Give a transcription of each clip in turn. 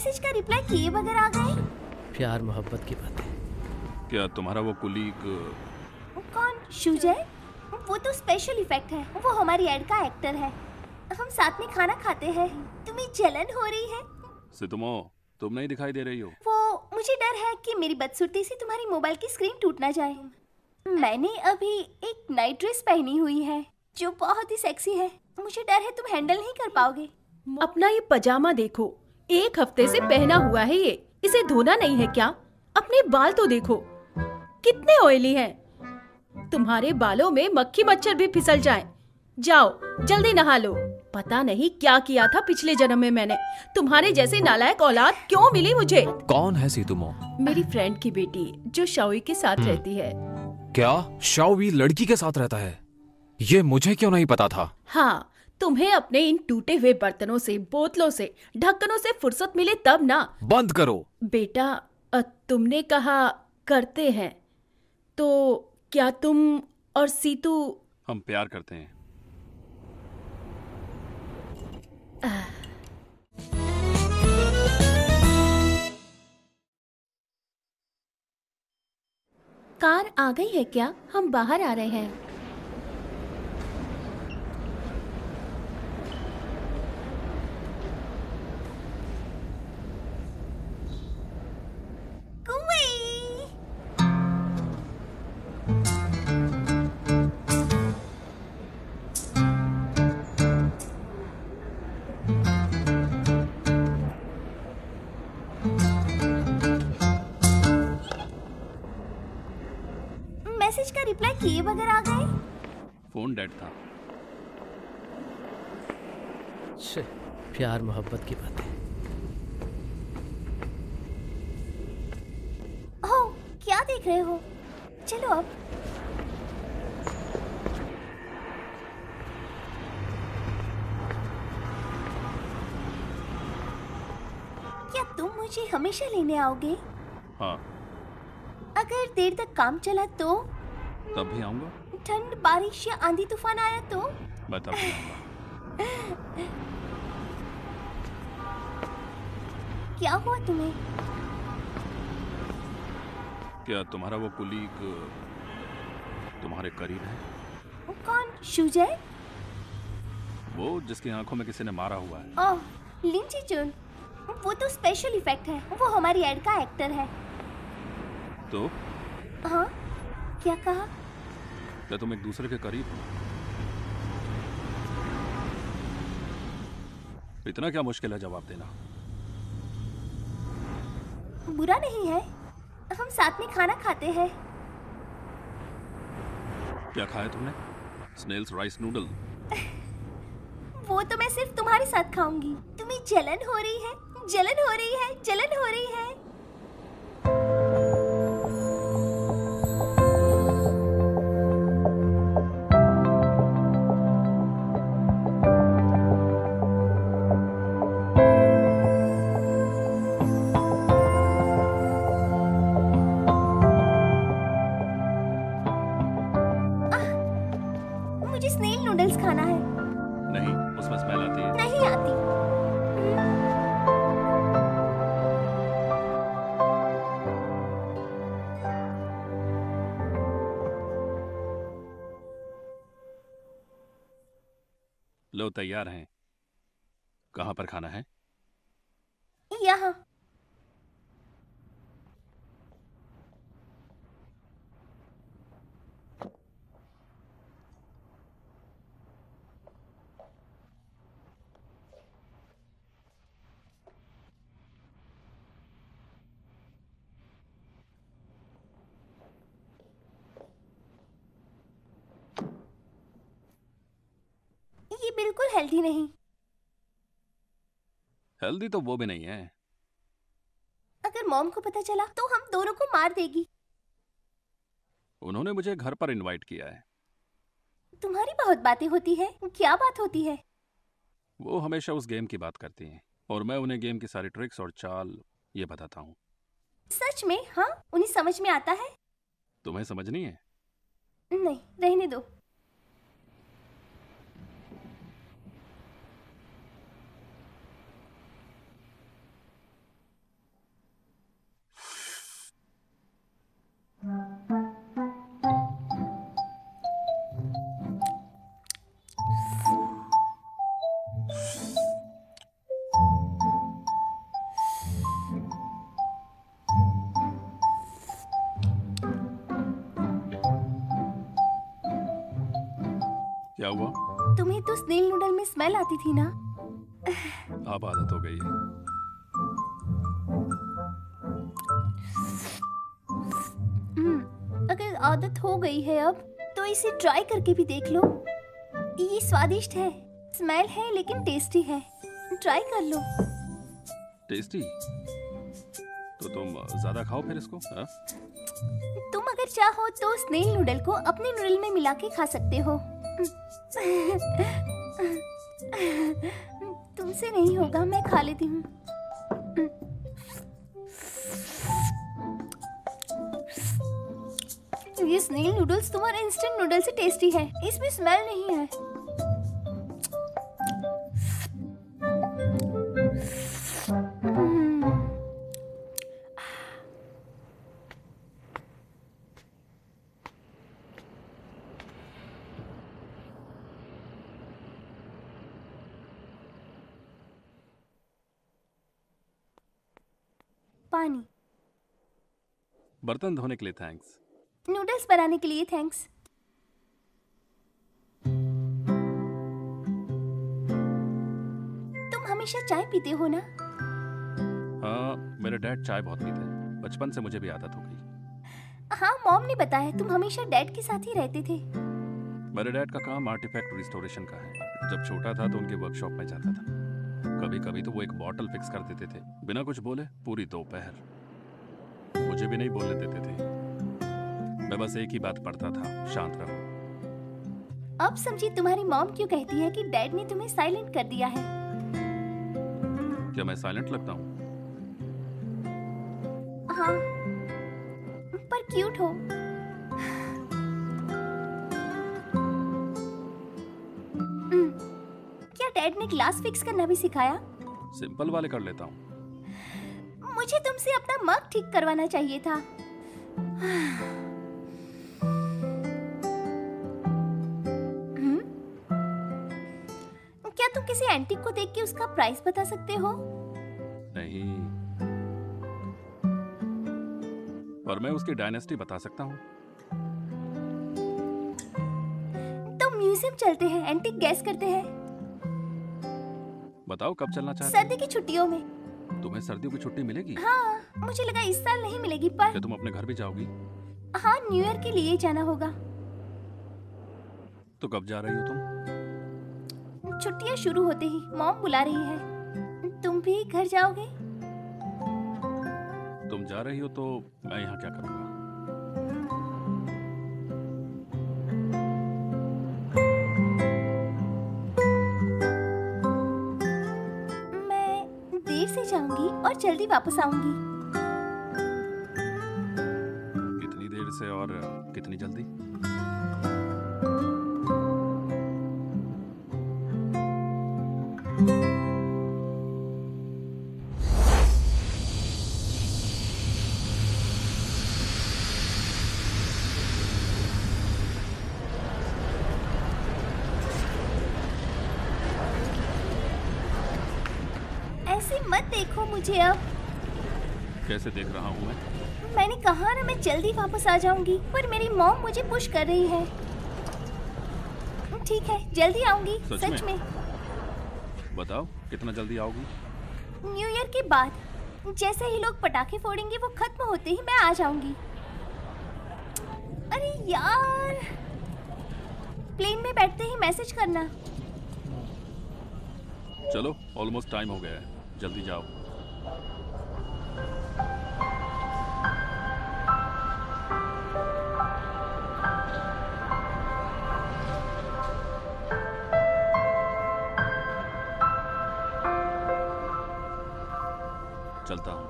Message का reply किए बगैर आ गए। प्यार मोहब्बत की बातें। क्या तुम्हारा वो कुलीग? कौन? शुजय? वो तो स्पेशल इफेक्ट है, वो हमारी एड का एक्टर है। हम साथ में खाना खाते हैं। तुम्हें जलन हो रही है? सितुमो, तुम नहीं दिखाई दे रही हो। वो मुझे डर है कि मेरी बदसूरती से तुम्हारी मोबाइल की स्क्रीन टूट ना जाए। मैंने अभी एक नाइट ड्रेस पहनी हुई है जो बहुत ही सेक्सी है। मुझे डर है तुम हैंडल नहीं कर पाओगे। अपना ये पजामा देखो, 1 हफ्ते से पहना हुआ है ये। इसे धोना नहीं है क्या? अपने बाल तो देखो कितने ऑयली हैं। तुम्हारे बालों में मक्खी मच्छर भी फिसल जाएं। जाओ जल्दी नहा लो। पता नहीं क्या किया था पिछले जन्म में मैंने। तुम्हारे जैसे नालायक औलाद क्यों मिली मुझे? कौन है सितुमो? मेरी फ्रेंड की बेटी जो शाओई के साथ रहती है। क्या शाओई लड़की के साथ रहता है? ये मुझे क्यों नहीं पता था? हाँ, तुम्हें अपने इन टूटे हुए बर्तनों से, बोतलों से, ढक्कनों से फुर्सत मिले तब ना। बंद करो। बेटा, तुमने कहा करते हैं, तो क्या तुम और सीतू? हम प्यार करते हैं। कार आ गई है क्या? हम बाहर आ रहे हैं। मैसेज का रिप्लाई किए बगैर आ गए। फोन डेड था। प्यार मोहब्बत की बातें। ओह, क्या देख रहे हो? चलो अब। क्या तुम मुझे हमेशा लेने आओगे? हाँ। अगर देर तक काम चला तो? तब भी आऊंगा। ठंड, बारिश या आंधी तूफान आया तो? मैं तब भी आऊंगा। क्या हुआ तुम्हें? क्या तुम्हारा वो कुलीग तुम्हारे करीब है? कौन? शुजय? वो जिसकी आंखों में किसी ने मारा हुआ है। ओह, लिन जी-चुन। वो तो स्पेशल इफेक्ट है, वो हमारी एड का एक्टर है। तो? हाँ, क्या कहा? क्या तुम एक दूसरे के करीब हो? इतना क्या मुश्किल है जवाब देना? बुरा नहीं है, हम साथ में खाना खाते हैं। क्या खाया तुमने? Snails rice noodle? वो तो मैं सिर्फ तुम्हारे साथ खाऊंगी। तुम्हें जलन हो रही है? जलन हो रही है? जलन हो रही है? मुझे स्नेल नूडल्स खाना है। नहीं, उसमें स्मेल आती है। नहीं आती। लो, तैयार हैं। कहाँ पर खाना है? यहाँ। ये बिल्कुल हेल्दी नहीं। हेल्दी तो वो भी नहीं है। अगर मॉम को पता चला तो हम दोनों को मार देगी। उन्होंने मुझे घर पर इनवाइट किया है। तुम्हारी बहुत बातें होती है। क्या बात होती है? वो हमेशा उस गेम की बात करती हैं और मैं उन्हें गेम की सारी ट्रिक्स और चाल ये बताता हूँ। सच में? हाँ, उन्हें समझ में आता है? तुम्हें समझ नहीं है? नहीं, रहने दो। क्या हुआ? तुम्हें तो स्नेल नूडल में स्मेल आती थी ना? अब आदत हो गई है। अगर आदत हो गई है अब तो इसे ट्राई करके भी देख लो। ये स्वादिष्ट है, स्मेल है लेकिन टेस्टी है। ट्राई कर लो। टेस्टी? तो तुम ज्यादा खाओ फिर इसको। हाँ? तुम अगर चाहो तो स्नेल नूडल को अपने नूडल में मिला के खा सकते हो। तुमसे नहीं होगा, मैं खा लेती हूँ। ये स्नेल नूडल्स तुम्हारे इंस्टेंट नूडल से टेस्टी है, इसमें स्मेल नहीं है। पानी। बर्तन धोने के लिए थैंक्स। नूडल्स बनाने के लिए थैंक्स। तुम हमेशा चाय पीते हो ना? हाँ, मेरे डैड चाय बहुत पीते हैं। बचपन से मुझे भी आदत हो गई। हाँ, मॉम ने बताया तुम हमेशा डैड के साथ ही रहते थे। मेरे डैड का काम आर्टिफैक्ट रिस्टोरेशन का है। जब छोटा था तो उनके वर्कशॉप में जाता था। कभी कभी तो वो एक बॉटल फिक्स कर देते थे बिना कुछ बोले, पूरी दोपहर। मुझे भी नहीं बोलने देते थे। मैं बस एक ही बात पढ़ता था, शांत रहो। अब समझी तुम्हारी मॉम क्यों कहती है कि डैड ने तुम्हें साइलेंट कर दिया है। क्या मैं साइलेंट लगता हूँ? हाँ, पर क्यूट हो। क्या डैड ने ग्लास फिक्स करना भी सिखाया? सिंपल वाले कर लेता हूँ। मुझे तुमसे अपना मग ठीक करवाना चाहिए था। क्या तुम किसी एंटीक को देख के उसका प्राइस बता सकते हो? नहीं, पर मैं उसकी डायनेस्टी बता सकता हूँ। तो म्यूजियम चलते हैं, एंटीक गैस करते हैं। बताओ कब चलना चाहते सर्दी की छुट्टियों में। हो? तुम्हें सर्दियों की छुट्टी मिलेगी? हाँ, मुझे लगा इस साल नहीं मिलेगी, पर क्या तुम अपने घर भी जाओगी? हाँ, न्यू ईयर के लिए जाना होगा। तो कब जा रही हो तुम? छुट्टियां शुरू होते ही मॉम बुला रही है। तुम भी घर जाओगे? तुम जा रही हो तो मैं यहाँ क्या करूँगा? मैं देर से जाऊंगी और जल्दी वापस आऊंगी। कितनी देर से और कितनी जल्दी? ऐसे मत देखो मुझे अब। कैसे देख रहा हूँ मैं? मैंने कहा ना मैं जल्दी वापस आ जाऊंगी, पर मेरी मॉम मुझे पुश कर रही है। ठीक है, जल्दी आऊंगी। सच में। बताओ कितना जल्दी आओगी? न्यू ईयर के बाद जैसे ही लोग पटाखे फोड़ेंगे वो खत्म होते ही मैं आ जाऊंगी। अरे यार, प्लेन में बैठते ही मैसेज करना। चलो, ऑलमोस्ट टाइम हो गया है, जल्दी जाओ। चलता हूँ।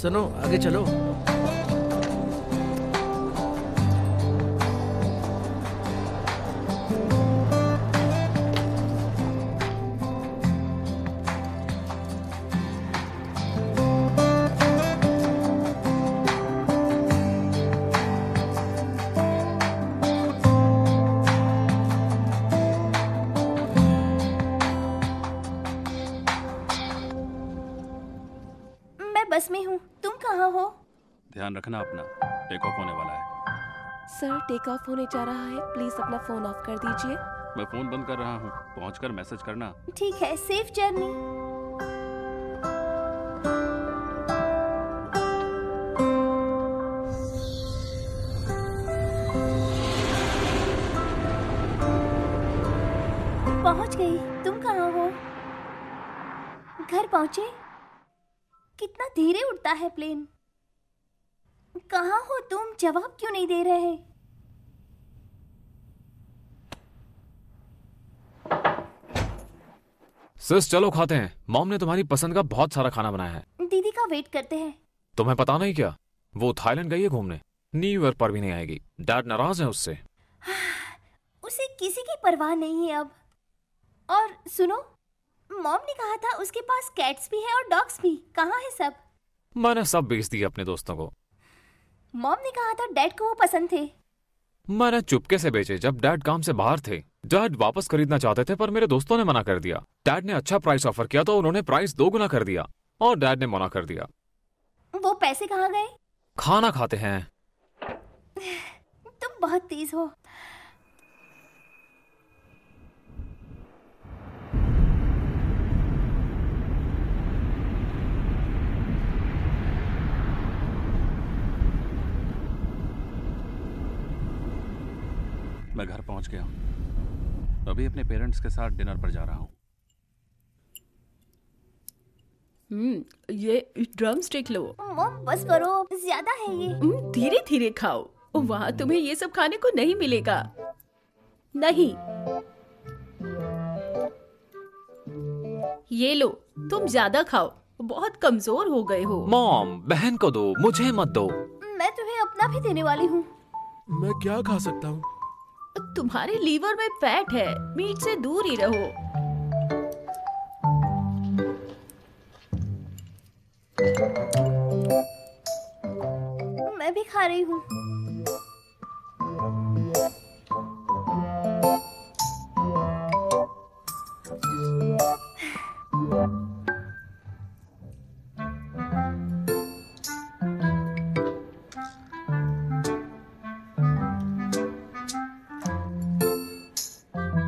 सुनो आगे चलो। बस में हूँ, तुम कहाँ हो? ध्यान रखना अपना, टेक ऑफ होने वाला है। सर टेक ऑफ होने जा रहा है, प्लीज अपना फोन ऑफ कर दीजिए। मैं फोन बंद कर रहा हूँ, पहुंचकर मैसेज करना। ठीक है, सेफ जर्नी। पहुंच गई, तुम कहाँ हो? घर पहुंचे? कितना धीरे उड़ता है प्लेन। कहाँ हो तुम? जवाब क्यों नहीं दे रहे? सिस चलो खाते हैं, मॉम ने तुम्हारी पसंद का बहुत सारा खाना बनाया है। दीदी का वेट करते हैं। तुम्हें पता नहीं क्या, वो थाईलैंड गई है घूमने, न्यू ईयर पर भी नहीं आएगी। डैड नाराज है उससे। उसे किसी की परवाह नहीं है अब। और सुनो, मॉम ने कहा था उसके पास कैट्स भी है और डॉग्स भी। कहाँ है सब? मैंने सब बेच दिए अपने दोस्तों को। मॉम ने कहा था डैड को वो पसंद थे। मैंने चुपके से बेचे जब डैड काम से बाहर थे। डैड वापस खरीदना चाहते थे पर मेरे दोस्तों ने मना कर दिया। डैड ने अच्छा प्राइस ऑफर किया तो उन्होंने प्राइस 2 गुना कर दिया और डैड ने मना कर दिया। वो पैसे कहाँ गए? खाना खाते हैं। तुम बहुत तेज हो। मैं घर पहुंच गया हूँ। अभी अपने पेरेंट्स के साथ डिनर पर जा रहा हूँ। ये ड्रम स्टिक लो। मॉम बस करो, ज्यादा है ये। धीरे धीरे खाओ, वहाँ तुम्हें ये सब खाने को नहीं मिलेगा। नहीं, ये लो, तुम ज्यादा खाओ, बहुत कमजोर हो गए हो। मॉम बहन को दो, मुझे मत दो। मैं तुम्हें अपना भी देने वाली हूँ। मैं क्या खा सकता हूँ? तुम्हारे लीवर में फैट है, मीट से दूर ही रहो। मैं भी खा रही हूँ।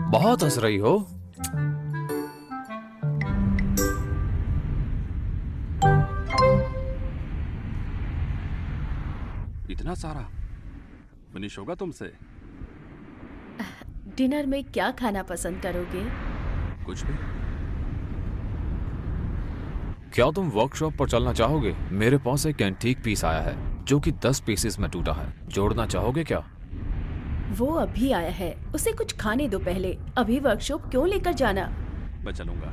बहुत हंस रही हो। इतना सारा फिनिश होगा तुमसे? डिनर में क्या खाना पसंद करोगे? कुछ भी। क्या तुम वर्कशॉप पर चलना चाहोगे? मेरे पास एक एंटीक पीस आया है जो कि 10 पीसेस में टूटा है। जोड़ना चाहोगे क्या? वो अभी आया है, उसे कुछ खाने दो पहले। अभी वर्कशॉप क्यों लेकर जाना? मैं चलूंगा।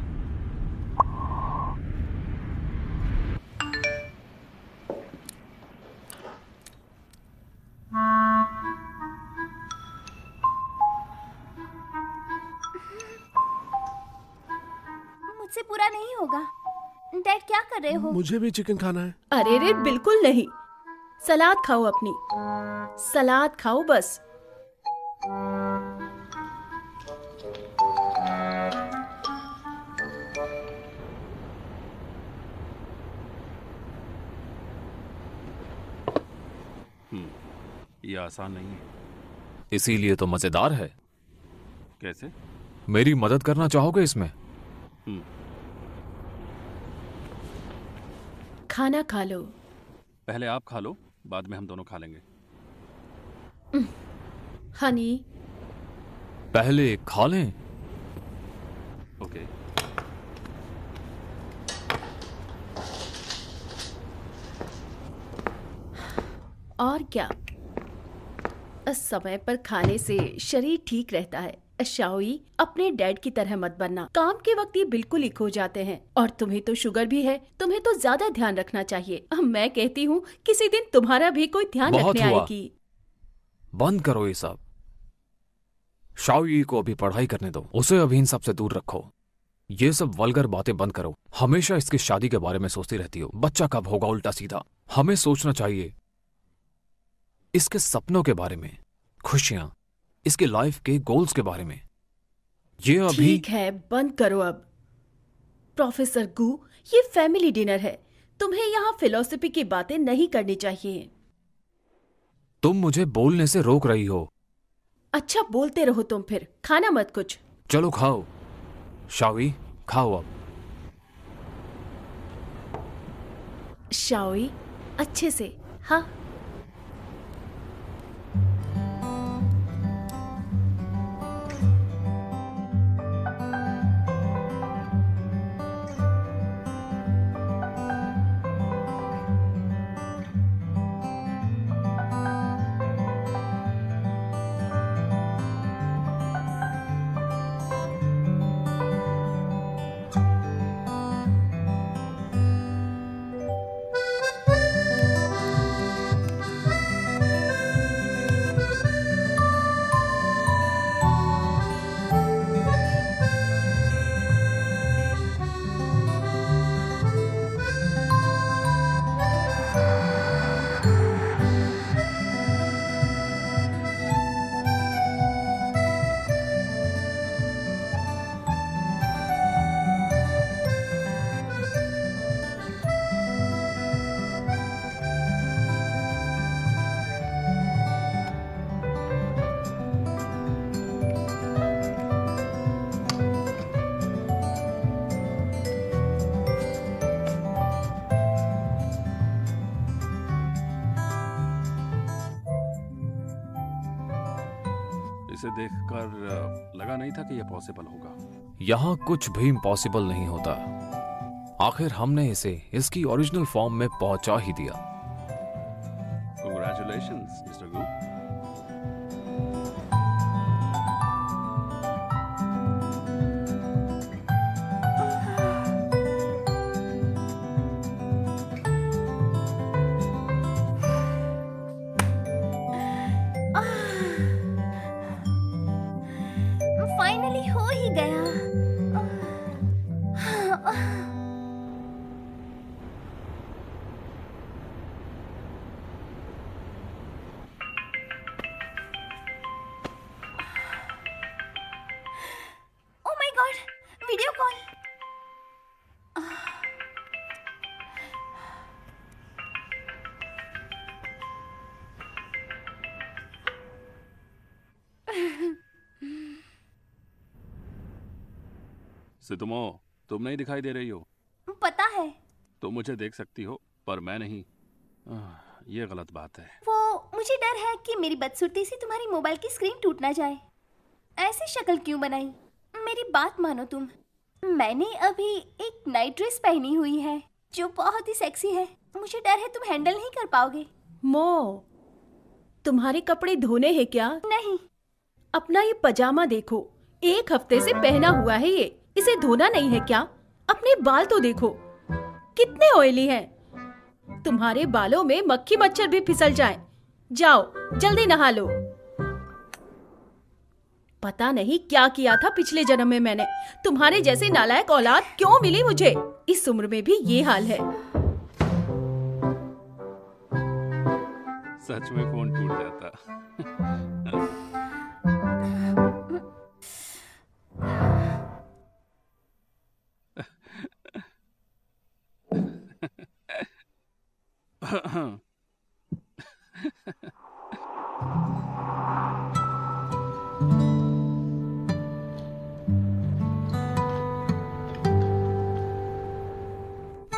मुझसे पूरा नहीं होगा। डैड क्या कर रहे हो? मुझे भी चिकन खाना है। अरे रे, बिल्कुल नहीं। सलाद खाओ, अपनी सलाद खाओ बस। ये आसान नहीं है। इसीलिए तो मजेदार है। कैसे? मेरी मदद करना चाहोगे इसमें? खाना खा लो। पहले आप खा लो, बाद में हम दोनों खा लेंगे। हनी, पहले खा लें। ओके। और क्या, समय पर खाने से शरीर ठीक रहता है। शाओई, अपने डैड की तरह मत बनना। काम के वक्त ये बिल्कुल ही खो जाते हैं। और तुम्हें तो शुगर भी है, तुम्हें तो ज्यादा ध्यान रखना चाहिए। मैं कहती हूँ किसी दिन तुम्हारा भी कोई ध्यान बहुत रखने हुआ। आएगी। बंद करो ये सब। शाओई को अभी पढ़ाई करने दो, उसे अभी इन सब से दूर रखो। ये सब वल्गर बातें बंद करो। हमेशा इसकी शादी के बारे में सोचती रहती हो। बच्चा कब होगा उल्टा सीधा। हमें सोचना चाहिए इसके सपनों के बारे में, खुशियां, इसके लाइफ के गोल्स के बारे में। ये अभी ठीक है, बंद करो अब। प्रोफेसर गू, ये फैमिली डिनर है, तुम्हें यहाँ फिलॉसफी की बातें नहीं करनी चाहिए। तुम मुझे बोलने से रोक रही हो। अच्छा, बोलते रहो तुम फिर, खाना मत कुछ। चलो खाओ। शाओई, खाओ अब। शाओई, अच्छे से। हाँ, इसे देखकर लगा नहीं था कि यह पॉसिबल होगा। यहां कुछ भी इम्पॉसिबल नहीं होता। आखिर हमने इसे इसकी ओरिजिनल फॉर्म में पहुंचा ही दिया। Congratulations, Mr. Gu. फाइनली हो ही गया। Oh my God, video call. सितुमो, तुम नहीं दिखाई दे रही हो। पता है, तुम मुझे देख सकती हो पर मैं नहीं। ये गलत बात है। वो मुझे डर है कि मेरी बदसूरती से तुम्हारी मोबाइल की स्क्रीन टूट ना जाए। ऐसी शक्ल क्यों बनाई? मेरी बात मानो तुम। मैंने अभी एक नाइट ड्रेस पहनी हुई है जो बहुत ही सेक्सी है। मुझे डर है तुम हैंडल नहीं कर पाओगे। मो, तुम्हारे कपड़े धोने हैं क्या? नहीं। अपना ये पजामा देखो, 1 हफ्ते से पहना हुआ है ये, इसे धोना नहीं है क्या? अपने बाल तो देखो, कितने ऑयली हैं। तुम्हारे बालों में मक्खी मच्छर भी फिसल जाएं। जाओ जल्दी नहा लो। पता नहीं क्या किया था पिछले जन्म में मैंने। तुम्हारे जैसे नालायक औलाद क्यों मिली मुझे? इस उम्र में भी ये हाल है। सच में फोन टूट जाता।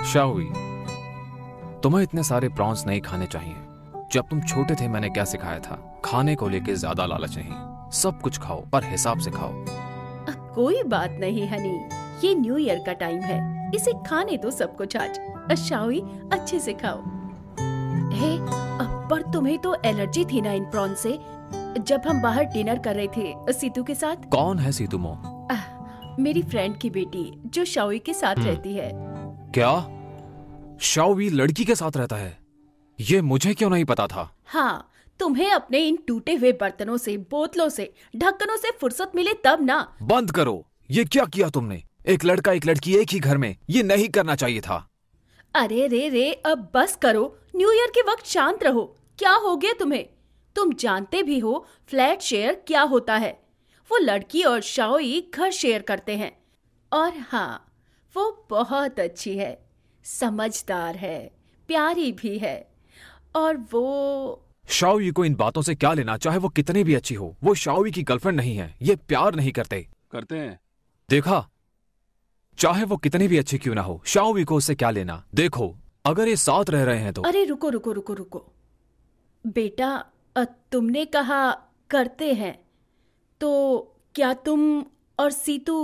शाओई, तुम्हें इतने सारे प्रॉन्स नहीं खाने चाहिए। जब तुम छोटे थे मैंने क्या सिखाया था? खाने को लेके ज्यादा लालच नहीं। सब कुछ खाओ पर हिसाब से खाओ। कोई बात नहीं हनी, ये न्यू ईयर का टाइम है, इसे खाने दो सब कुछ आज। शाओई, अच्छे से खाओ। हे, पर तुम्हें तो एलर्जी थी ना इन प्रॉन से। जब हम बाहर डिनर कर रहे थे सीतू के साथ। कौन है सीतुमो? मेरी फ्रेंड की बेटी जो शाओई के साथ रहती है। क्या शाओई लड़की के साथ रहता है? ये मुझे क्यों नहीं पता था? हाँ, तुम्हें अपने इन टूटे हुए बर्तनों से, बोतलों से, ढक्कनों से फुर्सत मिले तब ना। बंद करो, ये क्या किया तुमने? एक लड़का एक लड़की एक ही घर में, ये नहीं करना चाहिए था। अरे रे, अब बस करो। न्यू ईयर के वक्त शांत रहो। क्या हो गया तुम्हें? तुम जानते भी हो फ्लैट शेयर क्या होता है। वो लड़की और शाओई घर शेयर करते हैं। और हाँ, वो बहुत अच्छी है, समझदार है, प्यारी भी है। और वो शाओई को इन बातों से क्या लेना? चाहे वो कितनी भी अच्छी हो, वो शाओई की गर्लफ्रेंड नहीं है। ये प्यार नहीं करते। करते हैं। देखा, चाहे वो कितनी भी अच्छी क्यों ना हो, शाओई को उससे क्या लेना? देखो, अगर ये साथ रह रहे हैं तो। अरे रुको रुको रुको रुको बेटा, तुमने कहा करते हैं, तो क्या तुम और सीतू?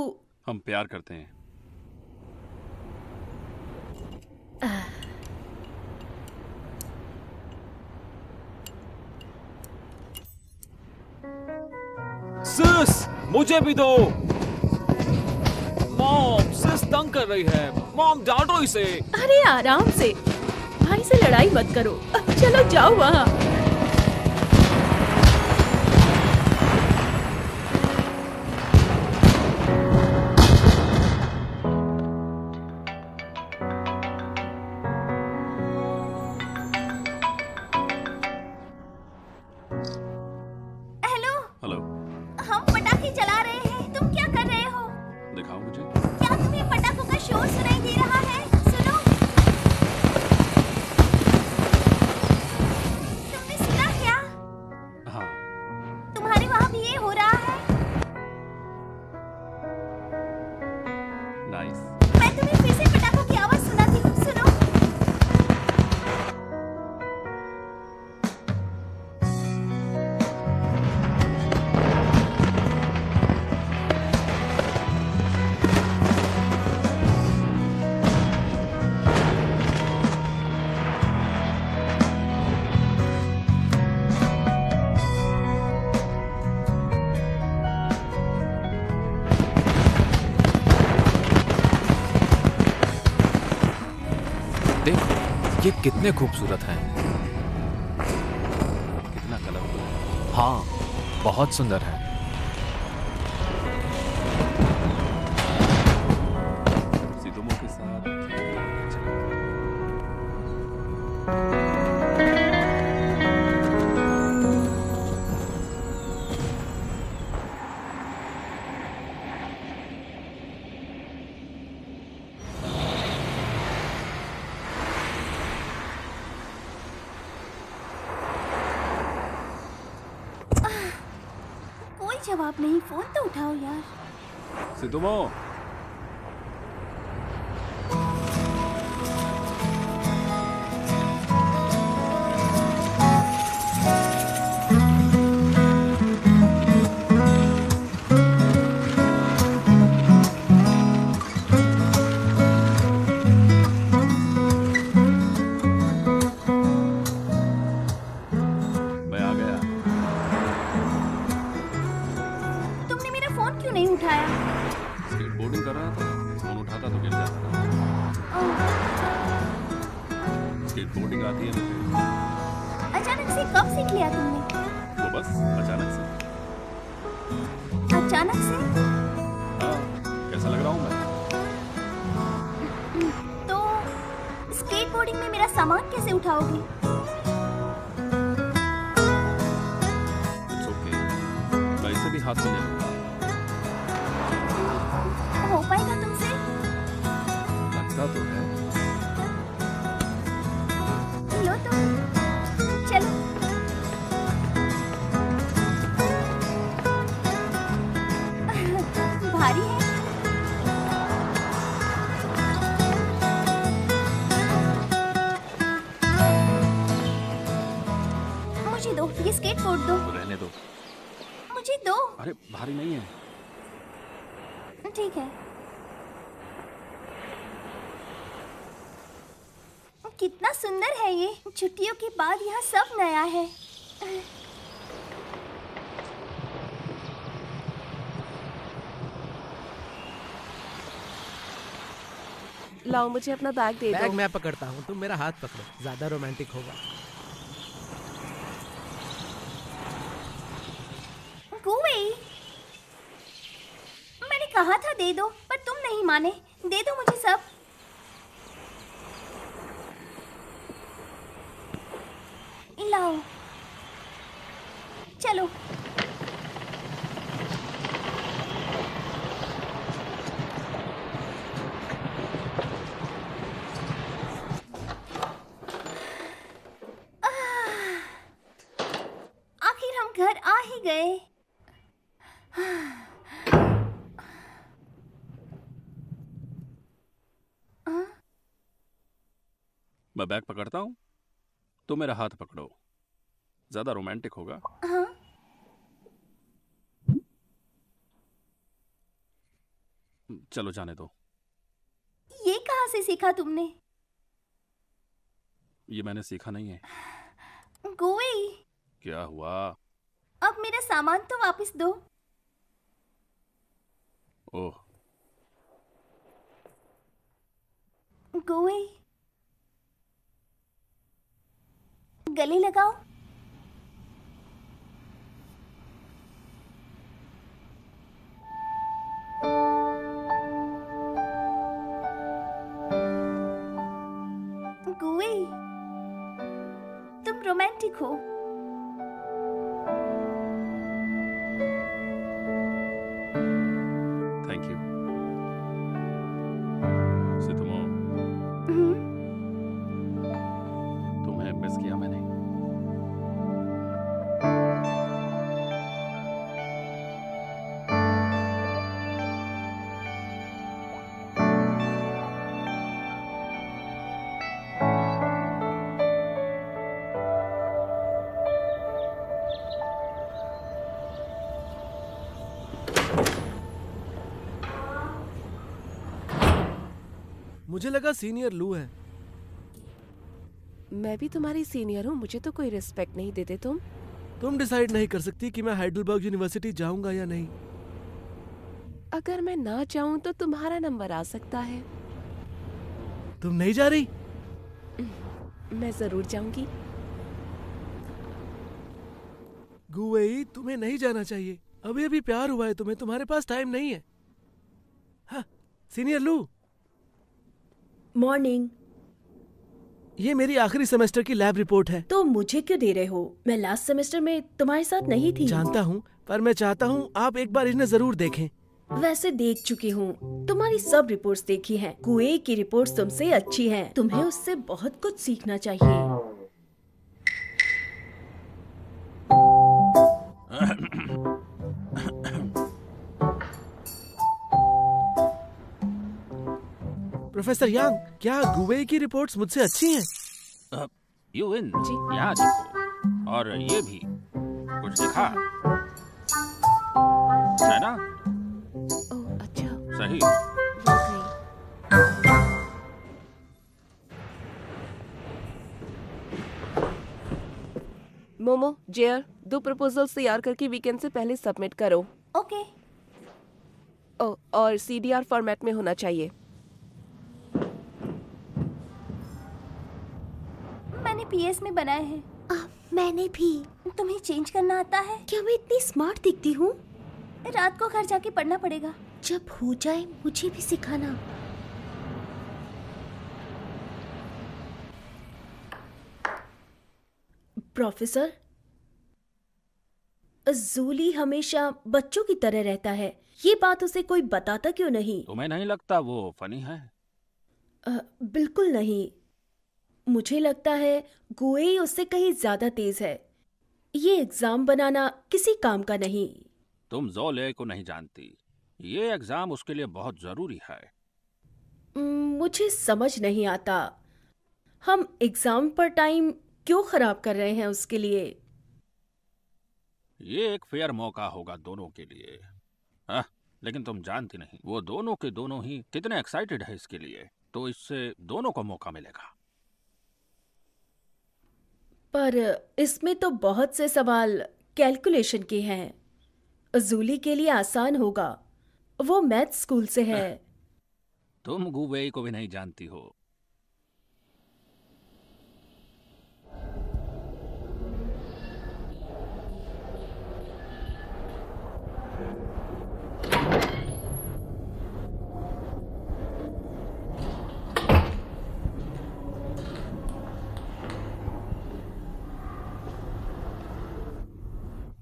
हम प्यार करते हैं। सिस, मुझे भी दो। मॉम, सिस तंग कर रही है। मॉम, डांटो इसे। अरे आराम से, भाई से लड़ाई मत करो। चलो जाओ वहाँ। हेलो, हेलो, हम पटाखे जला रहे हैं। तुम क्या कर रहे हो? दिखाओ मुझे। क्या तुम्हें पटाखों का शोर सुनाई दे रहा है? सुनो। तुमने सुना क्या? हाँ, तुम्हारे वहाँ भी ये हो रहा है? नाइस। मैं तुम्हें फिर से पटाखों की आवाज सुनाती हूँ, सुनो। देखो, ये कितने खूबसूरत हैं। कितना कलरफुल है। हाँ, बहुत सुंदर है। सीतुमो के साथ अच्छा लगता है। कोई जवाब नहीं। फोन तो उठाओ यार। सीतुमो, मैं आ गया। तुमने मेरा फोन क्यों नहीं उठाया? स्केटबोर्डिंग कर रहा था, फोन उठाता तो गिर जाता। ओह, स्केटबोर्डिंग आती है मुझे। अचानक से कब सीख लिया तुमने? तो बस अचानक से। अचानक से? हाँ, कैसा लग रहा हूँ मैं? तो स्केटबोर्डिंग में मेरा सामान कैसे उठाओगे? इट्स ओके, मैं इसे भी हाथ में ले लूंगा। हो पाएगा तुमसे? लगता तो है। लो तो, चलो। भारी है। मुझे दो, ये स्केटबोर्ड दो। तो रहने दो। मुझे दो। अरे भारी नहीं है। ठीक है। कितना सुंदर है ये। छुट्टियों के बाद यहाँ सब नया है। लाओ मुझे अपना बैग दे बैग दो। मैं पकड़ता हूँ, तुम मेरा हाथ पकड़ो, ज्यादा रोमांटिक होगा। गुई, मैंने कहा था दे दो, पर तुम नहीं माने। दे दो मुझे सब। लाओ, चलो। आखिर हम घर आ ही गए। मैं बैग पकड़ता हूँ, तो मेरा हाथ पकड़ो, ज्यादा रोमांटिक होगा। हाँ, चलो जाने दो। ये कहाँ से सीखा तुमने? ये मैंने सीखा नहीं है। गुई, क्या हुआ? अब मेरा सामान तो वापस दो। ओह, गुई, गले लगाओ। गुई, तुम रोमांटिक हो। Thank you. सितुमो, तुम्हें मिस किया मैंने। मुझे लगा सीनियर लू है। मैं भी तुम्हारी सीनियर हूँ, मुझे तो कोई रिस्पेक्ट नहीं देते तुम। तुम डिसाइड नहीं कर सकती कि मैं हाइडलबर्ग यूनिवर्सिटी जाऊंगा या नहीं। अगर मैं ना चाहूँ तो तुम्हारा नंबर आ सकता है। तुम नहीं जा रही? मैं जरूर जाऊंगी। गुवेई, तुम्हें नहीं जाना चाहिए। अभी अभी प्यार हुआ है तुम्हें, तुम्हारे पास टाइम नहीं है। हाँ, सीनियर लू, मॉर्निंग। ये मेरी आखिरी सेमेस्टर की लैब रिपोर्ट है। तो मुझे क्यों दे रहे हो? मैं लास्ट सेमेस्टर में तुम्हारे साथ नहीं थी। जानता हूँ, पर मैं चाहता हूँ आप एक बार इन्हें जरूर देखें। वैसे देख चुकी हूँ, तुम्हारी सब रिपोर्ट्स देखी हैं। कुए की रिपोर्ट्स तुमसे अच्छी हैं। तुम्हें उससे बहुत कुछ सीखना चाहिए। प्रोफेसर यांग, क्या गुवे की रिपोर्ट्स मुझसे अच्छी हैं? यू विन जी। यहाँ देखो, और ये भी कुछ दिखा है ना? ओह अच्छा, सही। वाकई। मोमो, जेयर, 2 प्रपोजल्स तैयार करके वीकेंड से पहले सबमिट करो। ओके। ओह, और CDR फॉर्मेट में होना चाहिए। मैंने PS में बनाए हैं। मैंने भी। तुम्हें चेंज करना आता है? क्या मैं इतनी स्मार्ट दिखती हूँ? रात को घर जाके पढ़ना पड़ेगा। जब हो जाए मुझे भी सिखाना। प्रोफेसर, जूली हमेशा बच्चों की तरह रहता है। ये बात उसे कोई बताता क्यों नहीं? तुम्हें नहीं लगता वो फनी है? बिल्कुल नहीं। मुझे लगता है गुएई उससे कहीं ज्यादा तेज है। ये एग्जाम बनाना किसी काम का नहीं। तुम जोले को नहीं जानती, ये एग्जाम उसके लिए बहुत जरूरी है। मुझे समझ नहीं आता, हम एग्जाम पर टाइम क्यों खराब कर रहे हैं उसके लिए? ये एक फेयर मौका होगा दोनों के लिए। हाँ, लेकिन तुम जानती नहीं वो दोनों के दोनों ही कितने एक्साइटेड है इसके लिए, तो इससे दोनों को मौका मिलेगा। पर इसमें तो बहुत से सवाल कैलकुलेशन के हैं। जूली के लिए आसान होगा, वो मैथ स्कूल से है। तुम गुवेई को भी नहीं जानती हो।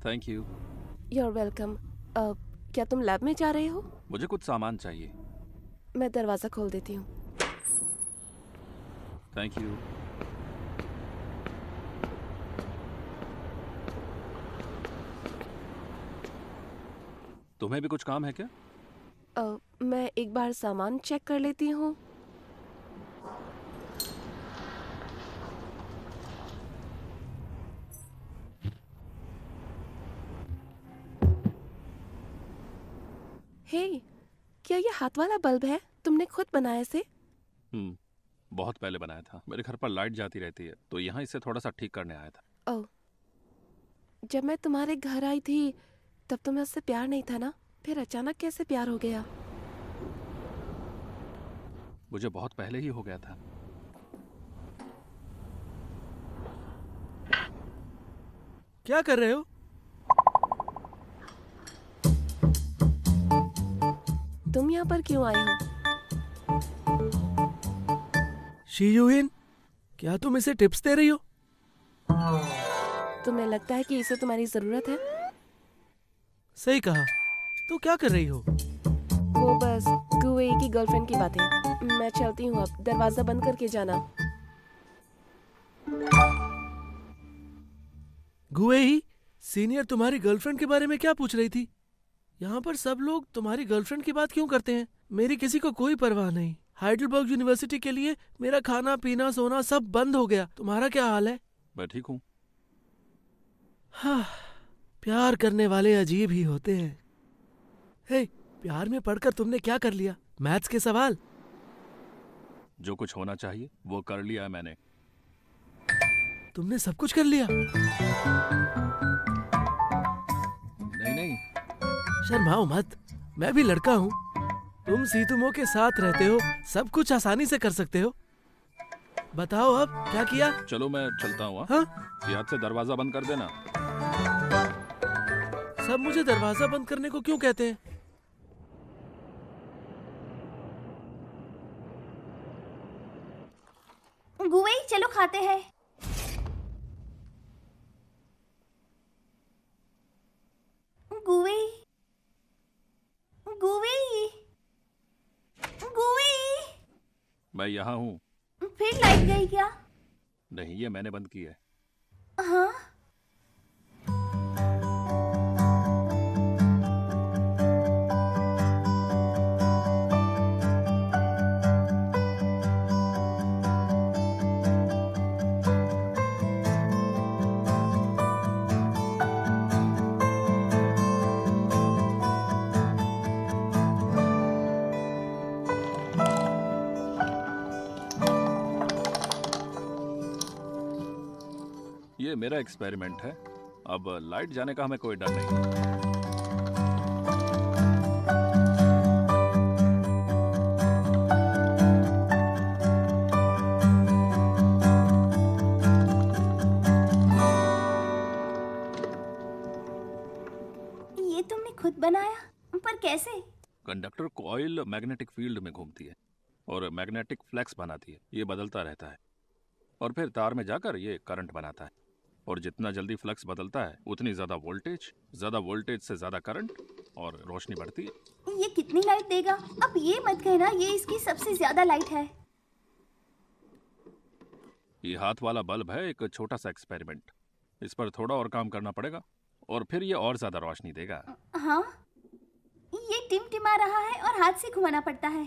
Thank you. You are welcome. क्या तुम लैब में जा रहे हो? मुझे कुछ सामान चाहिए। मैं दरवाज़ा खोल देती हूँ। Thank you. तुम्हें भी कुछ काम है क्या? मैं एक बार सामान चेक कर लेती हूँ। हे, क्या ये हाथ वाला बल्ब है? तुमने खुद बनाया इसे? बहुत पहले बनाया था। मेरे घर पर लाइट जाती रहती है तो यहाँ इसे थोड़ा सा ठीक करने आया था। ओह, जब मैं तुम्हारे घर आई थी तब तुम्हें उससे प्यार नहीं था ना? फिर अचानक कैसे प्यार हो गया? मुझे बहुत पहले ही हो गया था। क्या कर रहे हो? तुम यहाँ पर क्यों आए हो? शीयूहिन, क्या तुम इसे टिप्स दे रही हो? तुम्हें लगता है कि इसे तुम्हारी जरूरत है? सही कहा। तो क्या कर रही हो? वो बस गुवेई की गर्लफ्रेंड की बातें। मैं चलती हूँ अब। दरवाजा बंद करके जाना। गुवेई, सीनियर तुम्हारी गर्लफ्रेंड के बारे में क्या पूछ रही थी? यहाँ पर सब लोग तुम्हारी गर्लफ्रेंड की बात क्यों करते हैं? मेरी किसी को कोई परवाह नहीं। हाइडेलबर्ग यूनिवर्सिटी के लिए मेरा खाना पीना सोना सब बंद हो गया। तुम्हारा क्या हाल है? मैं ठीक हूँ। हाँ, प्यार करने वाले अजीब ही होते हैं। हे, प्यार में पढ़कर तुमने क्या कर लिया? मैथ्स के सवाल? जो कुछ होना चाहिए वो कर लिया है मैंने। तुमने सब कुछ कर लिया? नहीं, शर्माओ मत, मैं भी लड़का हूँ। तुम सीतुमो के साथ रहते हो, सब कुछ आसानी से कर सकते हो। बताओ अब क्या किया? चलो मैं चलता हूँ। हाँ? याद से दरवाजा बंद कर देना। सब मुझे दरवाजा बंद करने को क्यों कहते हैं? गुवेई, चलो खाते हैं। गुवेई, गुवेई, गुवेई। मैं यहाँ हूँ। फिर लाइट गई क्या? नहीं, ये मैंने बंद की है। हाँ? ये मेरा एक्सपेरिमेंट है। अब लाइट जाने का हमें कोई डर नहीं। ये तुमने खुद बनाया? पर कैसे? कंडक्टर कॉइल मैग्नेटिक फील्ड में घूमती है और मैग्नेटिक फ्लक्स बनाती है। ये बदलता रहता है और फिर तार में जाकर ये करंट बनाता है। और जितना जल्दी फ्लक्स बदलता है उतनी ज़्यादा वोल्टेज से ज़्यादा करंट और रोशनी बढ़ती है। ये कितनी लाइट देगा? अब ये मत कहना ये इसकी सबसे ज्यादा लाइट है। ये हाथ वाला बल्ब है, एक छोटा सा एक्सपेरिमेंट। इस पर थोड़ा और काम करना पड़ेगा और फिर ये और ज़्यादा रोशनी देगा। हाँ, ये टिमटिमा रहा है और हाथ से घुमाना पड़ता है।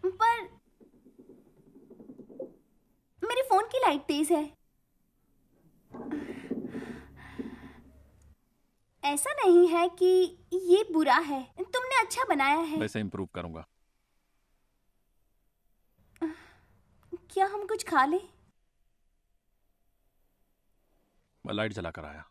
पर मेरे फोन की लाइट तेज है। ऐसा नहीं है कि ये बुरा है, तुमने अच्छा बनाया है। वैसे इम्प्रूव करूंगा। क्या हम कुछ खा लें? मैं लाइट जला कर आया।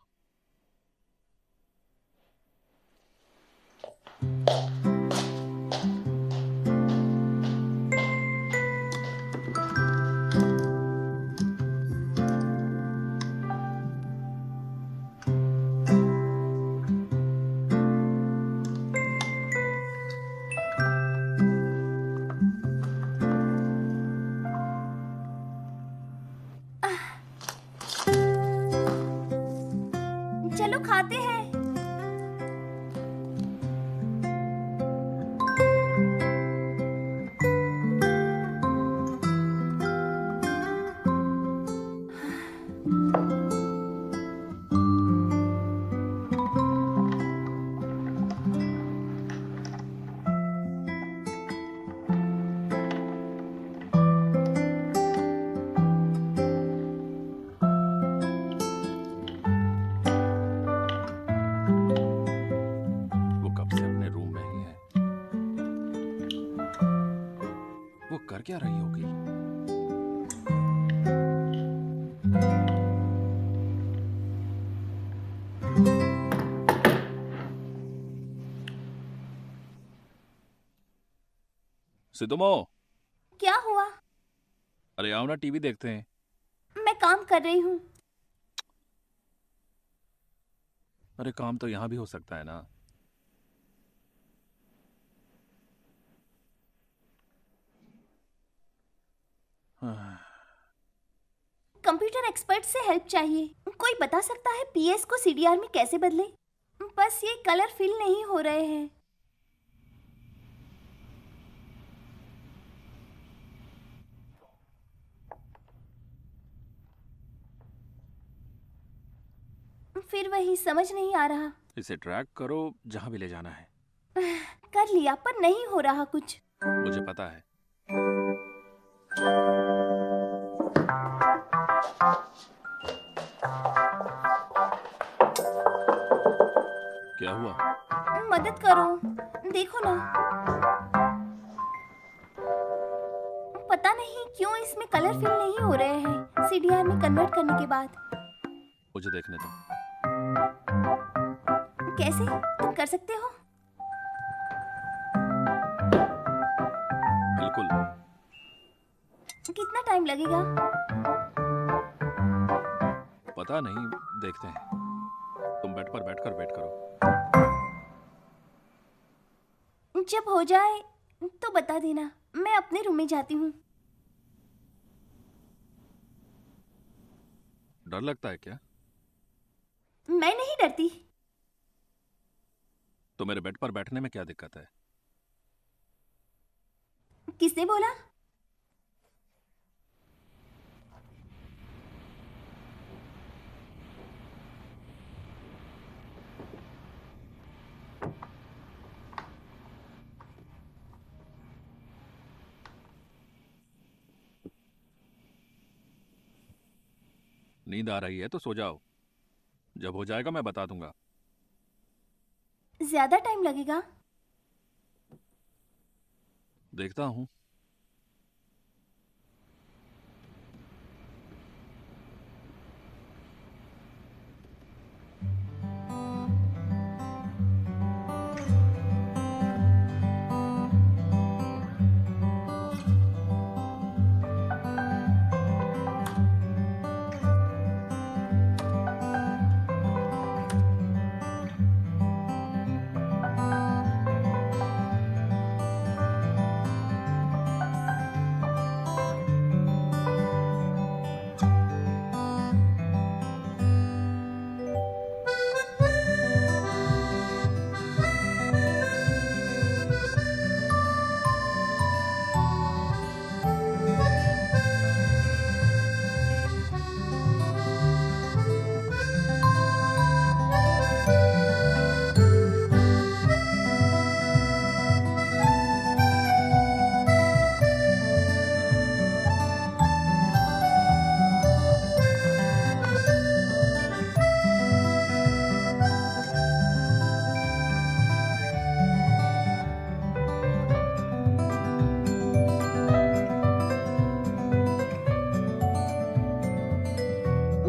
कर क्या रही होगी? सितुमो, क्या हुआ? अरे आओ ना, टीवी देखते हैं। मैं काम कर रही हूँ। अरे काम तो यहाँ भी हो सकता है ना। कंप्यूटर एक्सपर्ट से हेल्प चाहिए। कोई बता सकता है पीएस को सीडीआर में कैसे बदले? बस ये कलर फिल नहीं हो रहे हैं। फिर वही समझ नहीं आ रहा। इसे ट्रैक करो जहां भी ले जाना है। कर लिया पर नहीं हो रहा कुछ। मुझे पता है। क्या हुआ? मदद करो, देखो ना। पता नहीं क्यों इसमें कलर फिल नहीं हो रहे हैं सीडीआर में कन्वर्ट करने के बाद। मुझे देखने दो। कैसे? तुम कर सकते हो? बिल्कुल। कितना टाइम लगेगा? पता नहीं, देखते हैं। तुम बेड पर बैठकर वेट करो। जब हो जाए तो बता देना। मैं अपने रूम में जाती हूँ। डर लगता है क्या? मैं नहीं डरती। तो मेरे बेड पर बैठने में क्या दिक्कत है? किसने बोला? नींद आ रही है तो सो जाओ। जब हो जाएगा मैं बता दूंगा। ज्यादा टाइम लगेगा? देखता हूं।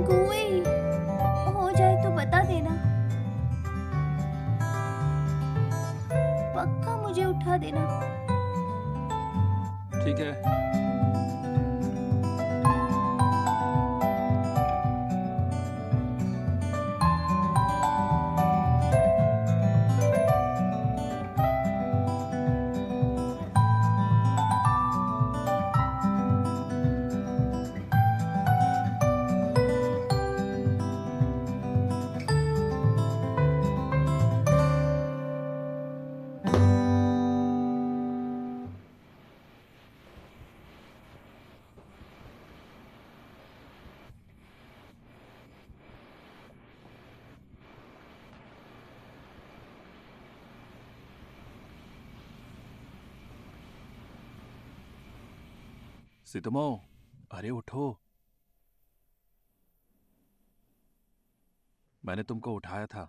गुए, हो जाए तो बता देना। पक्का मुझे उठा देना। ठीक है। सितुमो, अरे उठो। मैंने तुमको उठाया था।